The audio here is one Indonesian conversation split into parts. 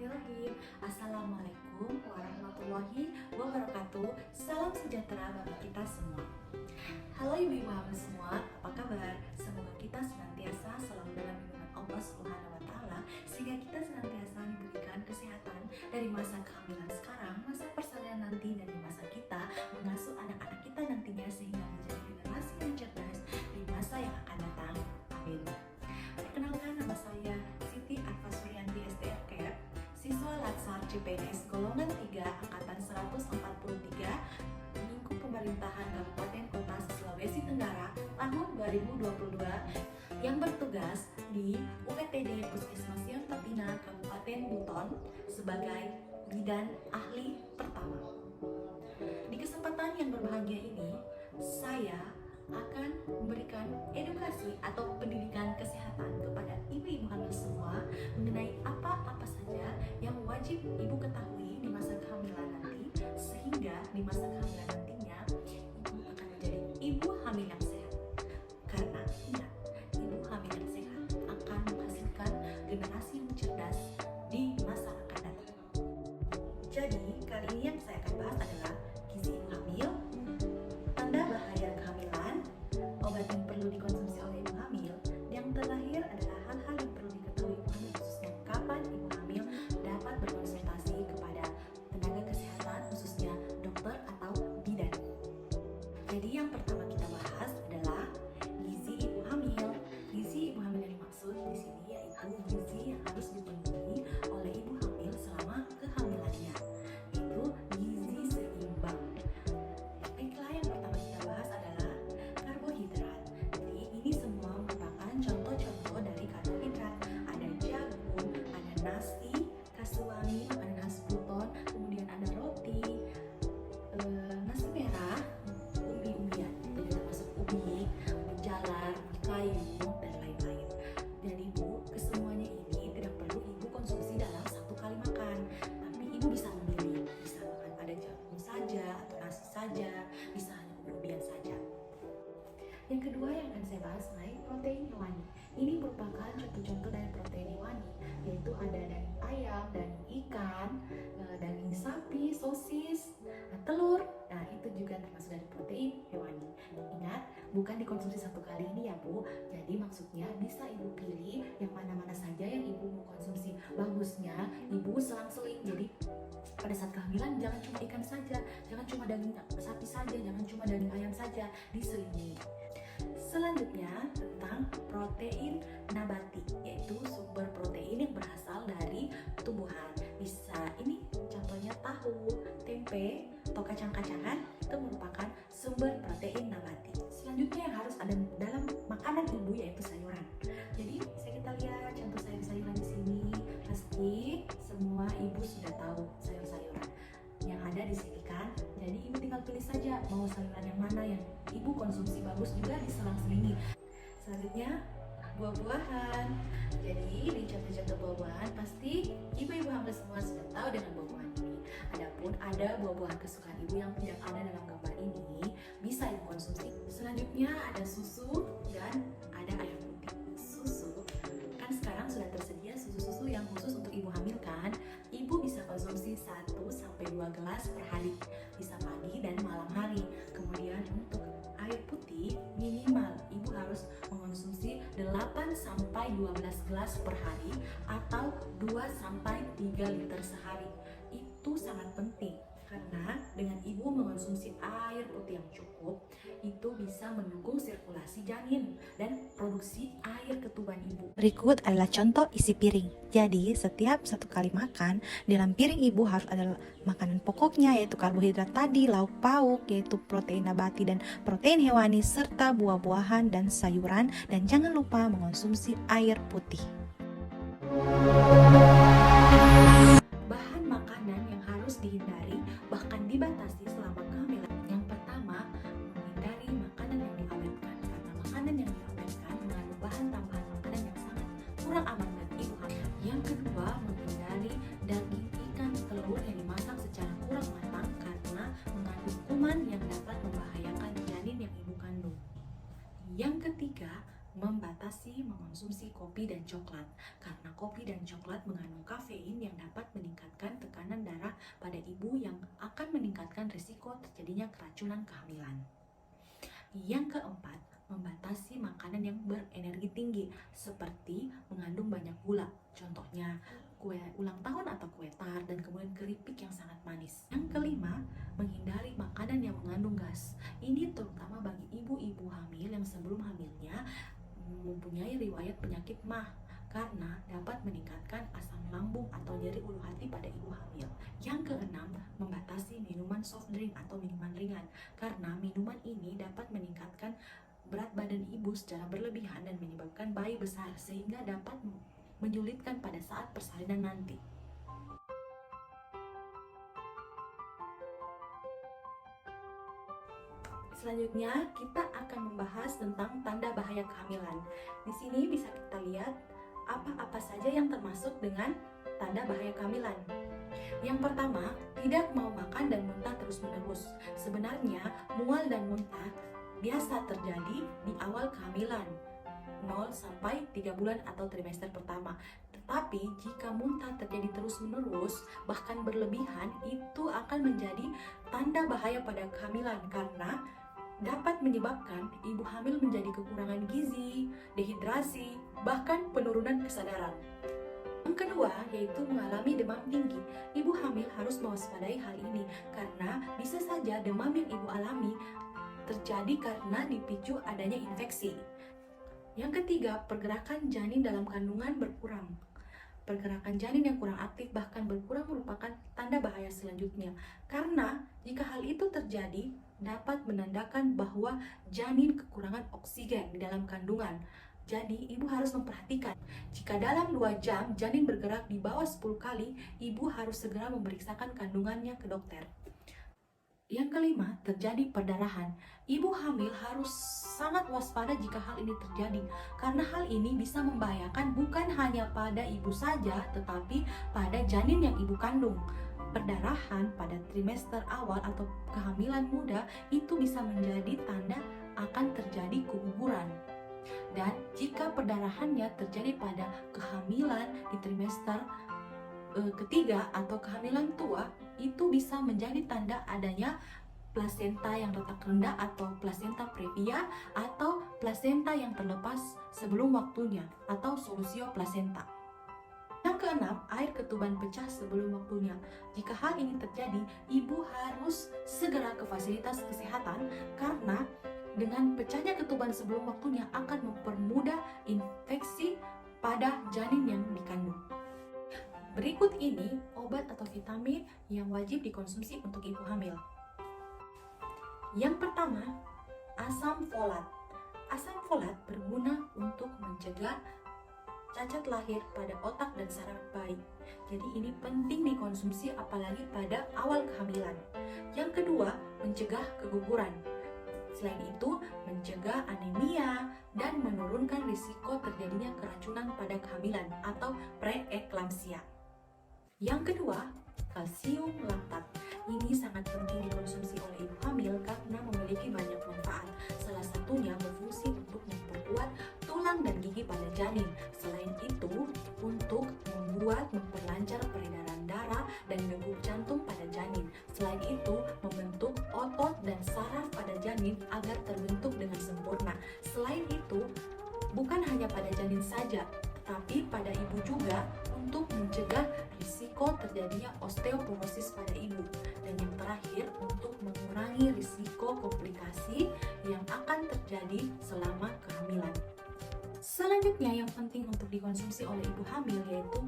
Bismillahirrahmanirrahim. Assalamualaikum warahmatullahi wabarakatuh. Salam sejahtera bagi kita semua. Halo ibu-ibu hamil semua, apa kabar? Semoga kita senantiasa selalu dalam lindungan Allah Subhanahu wa Ta'ala, sehingga kita senantiasa diberikan kesehatan dari masa kehamilan sekarang, masa persalinan nanti, dan di masa kita mengasuh anak-anak kita nantinya, sehingga menjadi generasi yang cerdas di masa yang akan datang. Amin. Perkenalkan, nama saya Siti Arfasurianti STRK, siswa Latsar CPNS golongan 3 angkatan 143 lingkup pemerintahan Kabupaten Kota Sulawesi Tenggara tahun 2022 yang bertugas di UPTD Puskesmas Yontapina Kabupaten Buton sebagai bidan ahli pertama. Di kesempatan yang berbahagia ini, saya akan memberikan edukasi atau pendidikan kesehatan kepada ibu-ibu hamil semua mengenai apa-apa saja yang wajib ibu ketahui di masa kehamilan nanti, sehingga di masa kehamilan nantinya ibu akan menjadi ibu hamil yang sehat. Karena ingat, ibu hamil yang sehat akan menghasilkan generasi yang cerdas di masa akan datang. Jadi kali ini yang saya akan bahas adalah gizi ibu hamil, tanda bahaya kehamilan, obat yang perlu dikonsumsi oleh ibu hamil. Yang terakhir adalah hal-hal yang perlu diketahui ibu hamil, khususnya kapan ibu hamil dapat berkonsultasi kepada tenaga kesehatan, khususnya dokter atau bidan. Jadi yang pertama kita bahas adalah gizi ibu hamil. Gizi ibu hamil yang dimaksud di sini yaitu gizi yang harus dipenuhi oleh ibu hamil selama kehamilannya, yaitu gizi seimbang. Baiklah, yang pertama kita bahas adalah karbohidrat. Jadi ini semua merupakan contoh-contoh dari karbohidrat. Ada jagung, ada nasi, kasuari, makanan khas Buton, kemudian ada roti, nasi merah, umbi-umbian, jadi termasuk ubi, jalar, kayu, dan lain-lain. Dan ibu, kesemuanya ini tidak perlu ibu konsumsi dalam satu kali makan, tapi ibu bisa memilih, bisa makan pada jagung saja atau nasi saja, bisa hanya umbi-umbian saja. Yang kedua yang akan saya bahas mengenai protein hewani. Ini merupakan contoh-contoh dari protein hewani, yaitu ada daging ayam, daging ikan, daging sapi, sosis, telur. Nah, itu juga termasuk dari protein hewani. Ingat, bukan dikonsumsi satu kali ini ya Bu. Jadi maksudnya bisa ibu pilih yang mana-mana saja yang ibu mau konsumsi. Bagusnya ibu selang-seling. Jadi pada saat kehamilan jangan cuma ikan saja, jangan cuma daging sapi saja, jangan cuma daging ayam saja, diselingi. Selanjutnya tentang protein nabati, yaitu sumber protein yang berasal dari tumbuhan. Bisa ini contohnya tahu, tempe, atau kacang-kacangan, itu merupakan sumber protein nabati. Selanjutnya yang harus ada dalam makanan ibu yaitu sayuran. Jadi kita lihat contoh sayur-sayuran di sini, pasti semua ibu sudah tahu sayur-sayuran yang ada di sini kan. Jadi ibu tinggal pilih saja mau sayuran yang mana yang ibu konsumsi, bagus juga diselang-selingi. Selanjutnya buah-buahan. Jadi di contoh-contoh buah-buahan pasti ibu-ibu hamil semua sudah tahu dengan buah-buahan ini. Adapun ada buah-buahan kesukaan ibu yang tidak ada dalam gambar ini, bisa ibu konsumsi. Selanjutnya ada susu dan ada air putih. Susu kan sekarang sudah tersedia susu-susu yang khusus untuk ibu hamil kan. Ibu bisa konsumsi 1-2 gelas per hari, bisa pagi dan malam hari. Kemudian untuk air putih minimal ibu harus mengonsumsi 8-12 gelas per hari atau 2-3 liter sehari. Itu sangat penting karena dengan ibu mengonsumsi air putih yang cukup, itu bisa mendukung sirkulasi janin dan produksi air ketuban ibu. Berikut adalah contoh isi piring. Jadi setiap satu kali makan, di dalam piring ibu harus ada makanan pokoknya, yaitu karbohidrat tadi, lauk pauk, yaitu protein nabati dan protein hewani, serta buah-buahan dan sayuran. Dan jangan lupa mengonsumsi air putih. Bahan makanan yang harus dihindari bahkan dibatasi selama kehamilan. Yang pertama, menghindari makanan yang diawetkan, karena makanan yang diawetkan mengandung bahan tambahan makanan yang sangat kurang aman bagi ibu hamil. Yang kedua, menghindari daging ikan, telur yang dimasak secara kurang matang karena mengandung kuman yang dapat membahayakan janin yang ibu kandung. Yang ketiga, membatasi mengonsumsi kopi dan coklat karena kopi dan coklat mengandung kafein yang dapat meningkatkan tekanan darah pada ibu yang akan meningkatkan risiko terjadinya keracunan kehamilan. Yang keempat, membatasi makanan yang berenergi tinggi seperti mengandung banyak gula. Contohnya kue ulang tahun atau kue tart dan kemudian keripik yang sangat manis. Yang kelima, menghindari makanan yang mengandung gas. Ini terutama bagi ibu-ibu hamil yang sebelum hamilnya mempunyai riwayat penyakit MAH karena dapat meningkatkan asam lambung atau nyeri ulu hati pada ibu hamil. Yang keenam, membatasi minuman soft drink atau minuman ringan karena minuman ini dapat meningkatkan berat badan ibu secara berlebihan dan menyebabkan bayi besar sehingga dapat menyulitkan pada saat persalinan nanti. Selanjutnya, kita akan membahas tentang tanda bahaya kehamilan. Di sini bisa kita lihat apa-apa saja yang termasuk dengan tanda bahaya kehamilan. Yang pertama, tidak mau makan dan muntah terus-menerus. Sebenarnya, mual dan muntah biasa terjadi di awal kehamilan, 0 sampai 3 bulan atau trimester pertama. Tetapi jika muntah terjadi terus-menerus, bahkan berlebihan, itu akan menjadi tanda bahaya pada kehamilan karena dapat menyebabkan ibu hamil menjadi kekurangan gizi, dehidrasi, bahkan penurunan kesadaran. Yang kedua, yaitu mengalami demam tinggi. Ibu hamil harus mewaspadai hal ini karena bisa saja demam yang ibu alami terjadi karena dipicu adanya infeksi. Yang ketiga, pergerakan janin dalam kandungan berkurang. Pergerakan janin yang kurang aktif bahkan berkurang merupakan tanda bahaya selanjutnya. Karena jika hal itu terjadi, dapat menandakan bahwa janin kekurangan oksigen di dalam kandungan. Jadi, ibu harus memperhatikan. Jika dalam 2 jam janin bergerak di bawah 10 kali, ibu harus segera memeriksakan kandungannya ke dokter. Yang kelima, terjadi perdarahan. Ibu hamil harus sangat waspada jika hal ini terjadi, karena hal ini bisa membahayakan bukan hanya pada ibu saja, tetapi pada janin yang ibu kandung. Perdarahan pada trimester awal atau kehamilan muda itu bisa menjadi tanda akan terjadi keguguran. Dan jika perdarahannya terjadi pada kehamilan di trimester ketiga atau kehamilan tua, itu bisa menjadi tanda adanya plasenta yang retak rendah atau plasenta previa atau plasenta yang terlepas sebelum waktunya atau solusio plasenta. Yang keenam, air ketuban pecah sebelum waktunya. Jika hal ini terjadi, ibu harus segera ke fasilitas kesehatan karena dengan pecahnya ketuban sebelum waktunya akan mempermudah infeksi pada janin yang dikandung. Berikut ini obat atau vitamin yang wajib dikonsumsi untuk ibu hamil. Yang pertama, asam folat. Asam folat berguna untuk mencegah cacat lahir pada otak dan saraf bayi. Jadi ini penting dikonsumsi apalagi pada awal kehamilan. Yang kedua, mencegah keguguran. Selain itu, mencegah anemia dan menurunkan risiko terjadinya keracunan pada kehamilan atau preeklamsia. Yang kedua, kalsium laktat. Ini sangat penting dikonsumsi oleh ibu hamil karena memiliki banyak manfaat. Salah satunya berfungsi untuk memperkuat tulang dan gigi pada janin. Selain itu, untuk memperlancar peredaran darah dan degup jantung pada janin. Selain itu, membentuk otot dan saraf pada janin agar terbentuk dengan sempurna. Selain itu, bukan hanya pada janin saja, tetapi pada ibu juga untuk mencegah risiko terjadinya osteoporosis pada ibu. Dan yang terakhir, untuk mengurangi risiko komplikasi yang akan terjadi selama kehamilan. Selanjutnya yang penting untuk dikonsumsi oleh ibu hamil yaitu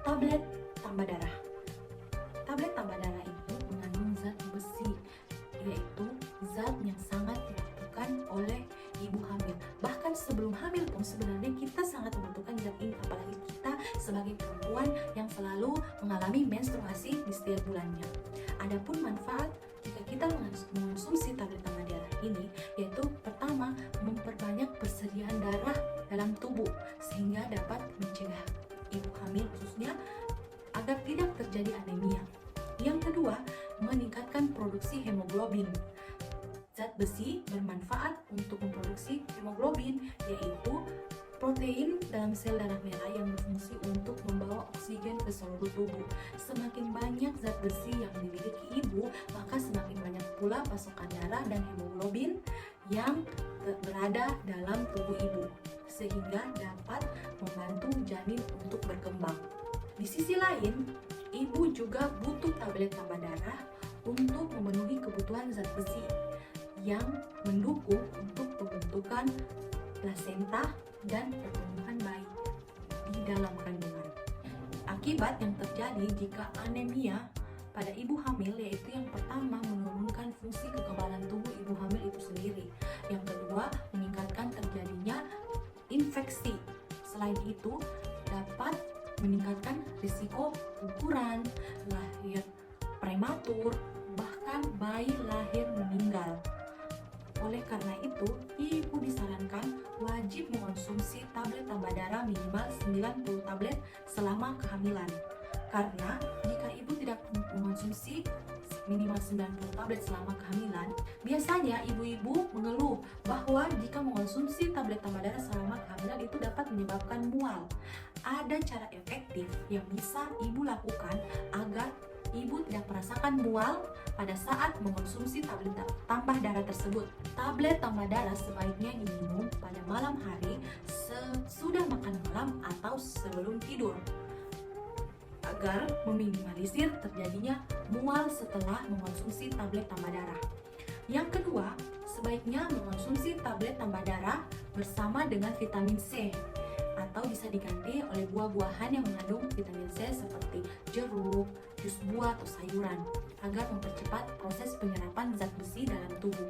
tablet tambah darah. Tablet tambah darah itu mengandung zat besi, yaitu zat yang sangat dibutuhkan oleh ibu hamil. Bahkan sebelum hamil pun sebenarnya kita sangat membutuhkan zat ini, apalagi kita sebagai perempuan yang selalu mengalami menstruasi di setiap bulannya. Adapun manfaat jika kita mengonsumsi tablet tambah darah ini, yaitu pertama, memperbanyak persediaan darah dalam tubuh sehingga dapat mencegah ibu hamil khususnya agar tidak terjadi anemia. Yang kedua, meningkatkan produksi hemoglobin. Zat besi bermanfaat untuk memproduksi hemoglobin, yaitu protein dalam sel darah merah yang berfungsi untuk membawa oksigen ke seluruh tubuh. Semakin banyak zat besi yang dimiliki ibu, maka semakin banyak pula pasokan darah dan hemoglobin yang berada dalam tubuh ibu, sehingga dapat membantu janin untuk berkembang. Di sisi lain, ibu juga butuh tablet tambah darah untuk memenuhi kebutuhan zat besi yang mendukung untuk pembentukan plasenta dan pertumbuhan bayi di dalam kandungan. Akibat yang terjadi jika anemia pada ibu hamil yaitu yang pertama menurunkan fungsi kekebalan tubuh ibu hamil itu sendiri. Yang kedua, meningkatkan terjadinya infeksi. Selain itu, dapat meningkatkan risiko guguran, lahir prematur, bahkan bayi lahir meninggal. Oleh karena itu, ibu disarankan wajib mengonsumsi tablet tambah darah minimal 90 tablet selama kehamilan. Karena jika ibu tidak mengonsumsi minimal 90 tablet selama kehamilan, biasanya ibu-ibu mengeluh bahwa jika mengonsumsi tablet tambah darah selama kehamilan itu dapat menyebabkan mual. Ada cara efektif yang bisa ibu lakukan agar ibu tidak merasakan mual pada saat mengonsumsi tablet tambah darah tersebut. Tablet tambah darah sebaiknya diminum pada malam hari sesudah makan malam atau sebelum tidur agar meminimalisir terjadinya mual setelah mengonsumsi tablet tambah darah. Yang kedua, sebaiknya mengonsumsi tablet tambah darah bersama dengan vitamin C atau bisa diganti oleh buah-buahan yang mengandung vitamin C seperti jeruk, jus buah atau sayuran agar mempercepat proses penyerapan zat besi dalam tubuh.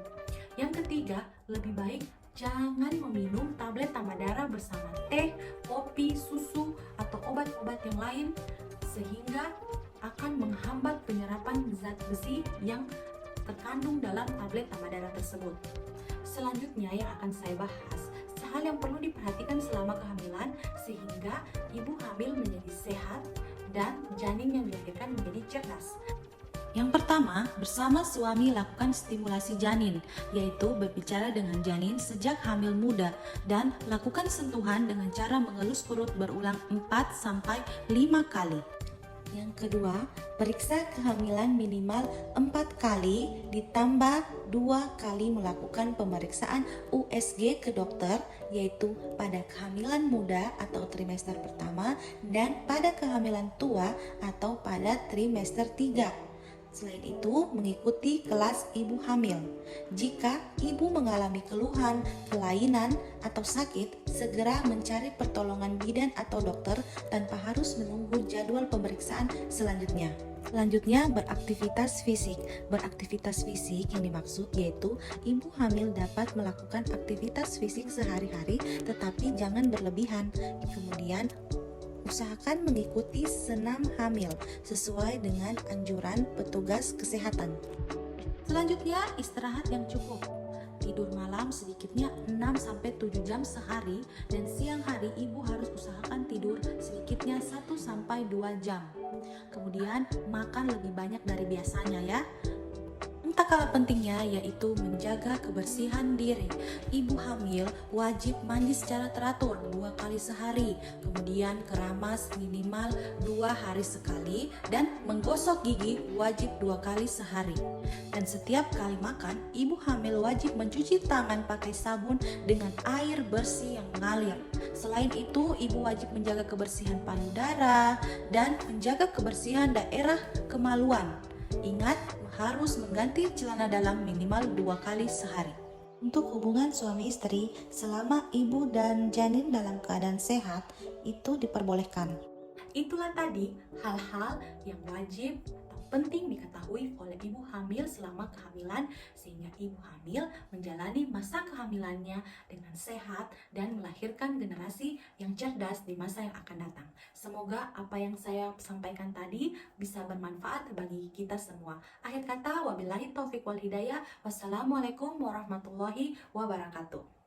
Yang ketiga, lebih baik jangan meminum tablet tambah darah bersama teh, kopi, susu, atau obat-obat yang lain sehingga akan menghambat penyerapan zat besi yang terkandung dalam tablet tambah darah tersebut. Selanjutnya yang akan saya bahas, hal yang perlu diperhatikan selama kehamilan sehingga ibu hamil menjadi sehat dan janin yang dilahirkan menjadi cerdas. Yang pertama, bersama suami lakukan stimulasi janin, yaitu berbicara dengan janin sejak hamil muda dan lakukan sentuhan dengan cara mengelus perut berulang 4-5 kali. Yang kedua, periksa kehamilan minimal 4 kali ditambah 2 kali melakukan pemeriksaan USG ke dokter, yaitu pada kehamilan muda atau trimester pertama dan pada kehamilan tua atau pada trimester 3. Selain itu, mengikuti kelas ibu hamil. Jika ibu mengalami keluhan, kelainan, atau sakit, segera mencari pertolongan bidan atau dokter tanpa harus menunggu jadwal pemeriksaan selanjutnya. Selanjutnya, beraktivitas fisik. Beraktivitas fisik yang dimaksud yaitu ibu hamil dapat melakukan aktivitas fisik sehari-hari tetapi jangan berlebihan. Kemudian, usahakan mengikuti senam hamil sesuai dengan anjuran petugas kesehatan. Selanjutnya, istirahat yang cukup. Tidur malam sedikitnya 6-7 jam sehari dan siang hari ibu harus usahakan tidur sedikitnya 1-2 jam. Kemudian makan lebih banyak dari biasanya ya. Tak kalah pentingnya yaitu menjaga kebersihan diri. Ibu hamil wajib mandi secara teratur 2 kali sehari, kemudian keramas minimal 2 hari sekali, dan menggosok gigi wajib 2 kali sehari. Dan setiap kali makan, ibu hamil wajib mencuci tangan pakai sabun dengan air bersih yang mengalir. Selain itu, ibu wajib menjaga kebersihan payudara dan menjaga kebersihan daerah kemaluan. Ingat, harus mengganti celana dalam minimal 2 kali sehari. Untuk hubungan suami istri, selama ibu dan janin dalam keadaan sehat, itu diperbolehkan. Itulah tadi hal-hal yang wajib atau penting diketahui oleh ibu hamil selama kehamilan sehingga ibu hamil menjalani masa kehamilannya dengan sehat dan melahirkan generasi yang cerdas di masa yang akan datang. Semoga apa yang saya sampaikan tadi bisa bermanfaat bagi kita semua. Akhir kata, wabillahi taufiq wal hidayah. Wassalamualaikum warahmatullahi wabarakatuh.